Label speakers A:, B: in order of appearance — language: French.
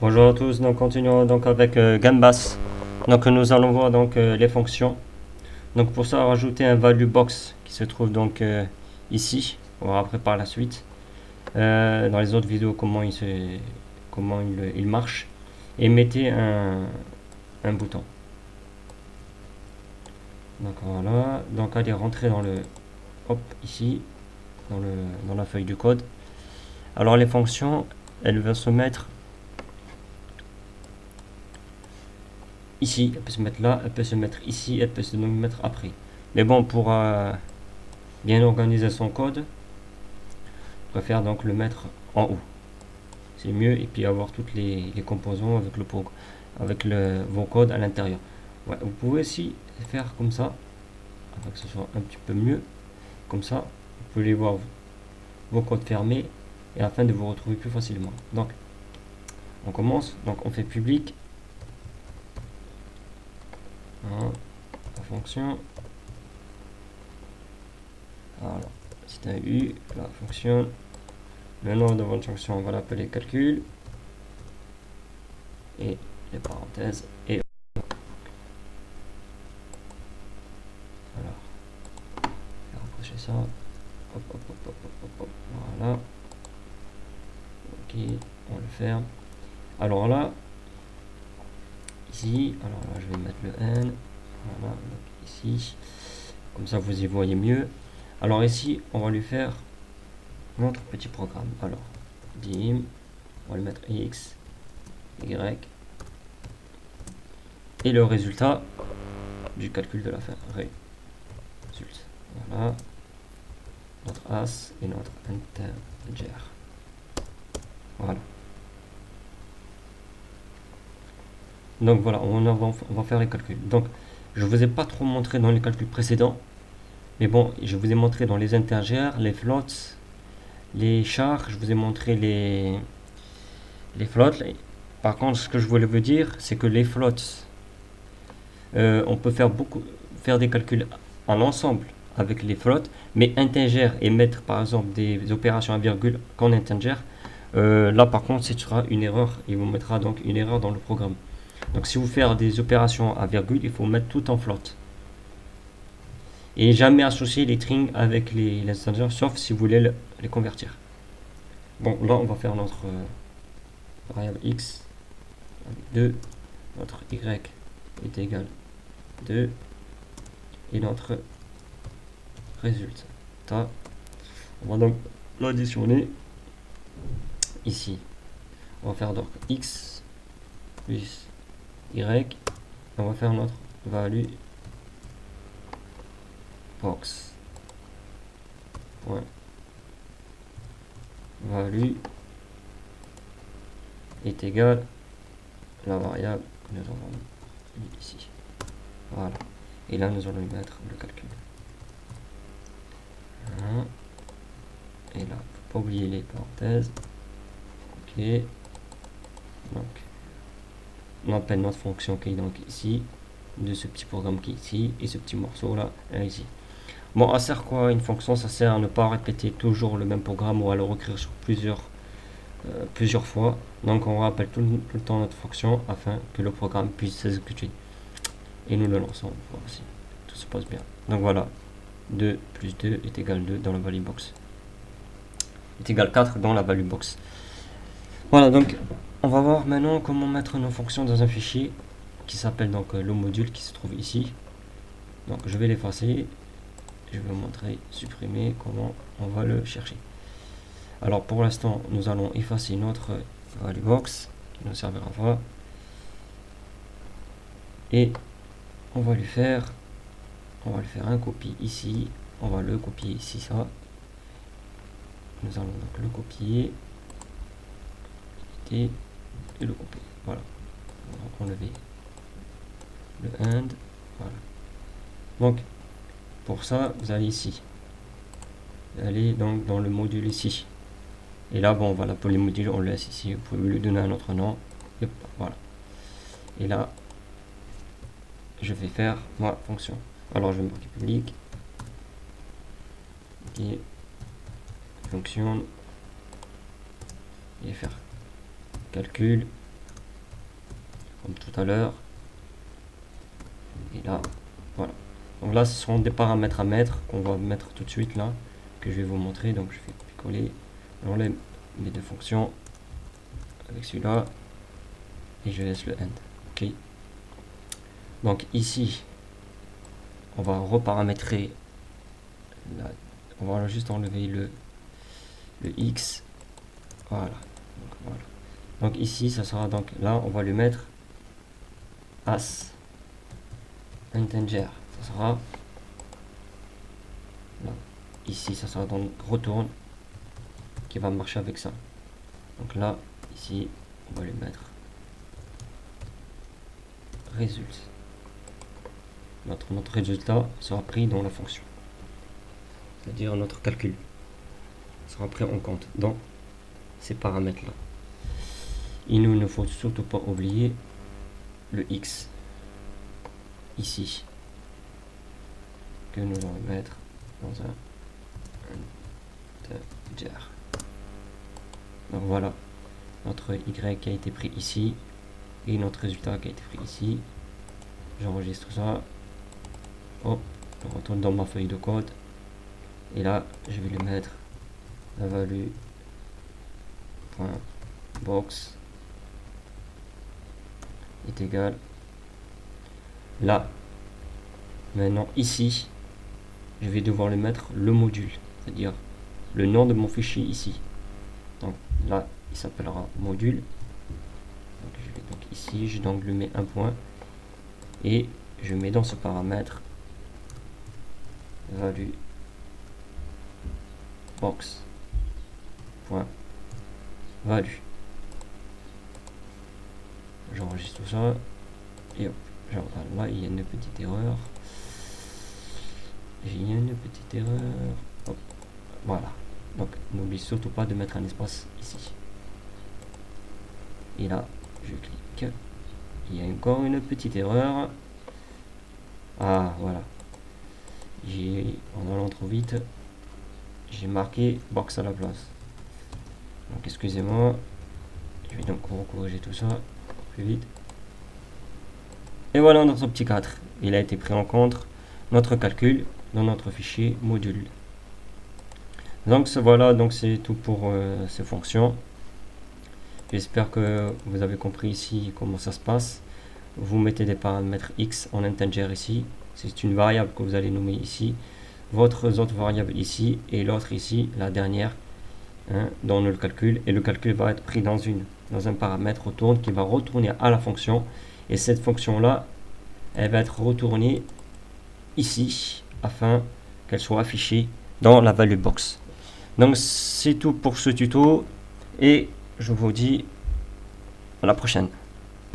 A: Bonjour à tous, donc continuons donc avec Gambas. Donc nous allons voir donc les fonctions. Donc pour ça, rajouter un value box qui se trouve donc ici. On verra après par la suite. Dans les autres vidéos comment il marche. Et mettez un bouton. Donc voilà. Donc allez rentrer dans le hop ici dans la feuille du code. Alors les fonctions, elles vont se mettre ici, elle peut se mettre là, elle peut se mettre ici, elle peut se mettre après. Mais bon, pour bien organiser son code, je préfère donc le mettre en haut. C'est mieux et puis avoir toutes les composants avec vos codes à l'intérieur. Ouais, vous pouvez aussi faire comme ça, afin que ce soit un petit peu mieux. Comme ça, vous pouvez voir vos codes fermés et afin de vous retrouver plus facilement. Donc, on commence. Donc, on fait public. Voilà, la fonction. Voilà, c'est un U, la fonction. Le nom de votre fonction, on va l'appeler calcul. Et les parenthèses. Et alors, je vais rapprocher ça. Hop, hop, hop, hop, hop, hop, hop. Voilà. Ok, on le ferme. Alors là, ici, alors là, je vais mettre le N. Voilà, donc ici. Comme ça, vous y voyez mieux. Alors ici, on va lui faire notre petit programme. Alors, dim, on va lui mettre X, Y. Et le résultat du calcul de la fin. Résultat. Voilà. Notre as et notre integer. Voilà. Donc voilà, on va faire les calculs. Donc, je ne vous ai pas trop montré dans les calculs précédents. Mais bon, je vous ai montré dans les integers, les floats, les chars, je vous ai montré les floats. Par contre, ce que je voulais vous dire, c'est que les floats, on peut faire des calculs en ensemble avec les floats, mais integer et mettre par exemple des opérations à virgule qu'en integer, là par contre, ce sera une erreur. Il vous mettra donc une erreur dans le programme. Donc si vous faites des opérations à virgule, il faut mettre tout en float. Et jamais associer les strings avec les integers, sauf si vous voulez les convertir. Bon, là on va faire notre variable x avec 2, notre y est égal 2 et notre résultat. On va donc l'additionner ici. On va faire donc x plus y. On va faire notre value box. Ouais. Value est égal à la variable que nous avons mis ici. Voilà. Et là, nous allons y mettre le calcul. Voilà. Et là, faut pas oublier les parenthèses. Ok. Donc, on appelle notre fonction qui est donc ici, de ce petit programme qui est ici, et ce petit morceau là, ici. Bon, à sert quoi une fonction? Ça sert à ne pas répéter toujours le même programme ou à le recréer sur plusieurs fois. Donc on rappelle tout le temps notre fonction afin que le programme puisse s'exécuter. Et nous le lançons, voir si tout se passe bien. Donc voilà, 2 plus 2 est égal 2 dans la value box. Est égal 4 dans la value box. Voilà, donc on va voir maintenant comment mettre nos fonctions dans un fichier qui s'appelle donc le module qui se trouve ici. Donc je vais l'effacer. Je vais vous montrer, supprimer, comment on va le chercher. Alors pour l'instant, nous allons effacer notre value box qui ne servira pas. Et on va lui faire un copie ici. On va le copier ici, ça. Nous allons donc le copier et le copier. Voilà. On va enlever le and. Voilà. Donc pour ça, vous allez ici. Vous allez donc dans le module ici. Et là, bon, voilà, pour les modules, on le laisse ici. Vous pouvez lui donner un autre nom. Hop, voilà. Et là, je vais faire ma fonction. Alors, je vais marquer public. Et fonction. Et faire calcul. comme tout à l'heure. Et là, voilà. Donc là, ce sont des paramètres à mettre qu'on va mettre tout de suite là, que je vais vous montrer. Donc je fais coller, j'enlève les deux fonctions avec celui-là et je laisse le end. Ok. Donc ici, on va reparamétrer. On va juste enlever le x. Voilà. Donc ici, ça sera donc là, on va lui mettre as integer. Ça sera là. Ici, ça sera donc retourne qui va marcher avec ça. Donc là, ici, on va lui mettre résultat. Notre résultat sera pris dans la fonction. C'est-à-dire notre calcul sera pris en compte dans ces paramètres-là. Il ne faut surtout pas oublier le x ici que nous allons mettre dans un integer. Donc voilà notre y qui a été pris ici et notre résultat qui a été pris ici. J'enregistre ça. Oh, je retourne dans ma feuille de code et là je vais lui mettre la value .box est égal là. Maintenant ici je vais devoir lui mettre le module, c'est-à-dire le nom de mon fichier ici. Donc là il s'appellera module. Donc, je vais donc ici je donc lui mets un point et je mets dans ce paramètre value box point value. J'enregistre tout ça et hop, là il y a une petite erreur. Hop, voilà. Donc n'oublie surtout pas de mettre un espace ici. Et là je clique. Il y a encore une petite erreur. Ah voilà. En allant trop vite, j'ai marqué box à la place. Donc excusez-moi. Je vais donc corriger tout ça plus vite. Et voilà notre petit 4. Il a été pris en compte notre calcul dans notre fichier module. Donc voilà, donc c'est tout pour ces fonctions. J'espère que vous avez compris ici comment ça se passe. Vous mettez des paramètres x en integer ici. C'est une variable que vous allez nommer ici. Votre autre variable ici et l'autre ici, la dernière, dans le calcul. Et le calcul va être pris dans un paramètre retourne qui va retourner à la fonction. Et cette fonction-là, elle va être retournée ici afin qu'elle soit affichée dans la value box. Donc c'est tout pour ce tuto et je vous dis à la prochaine.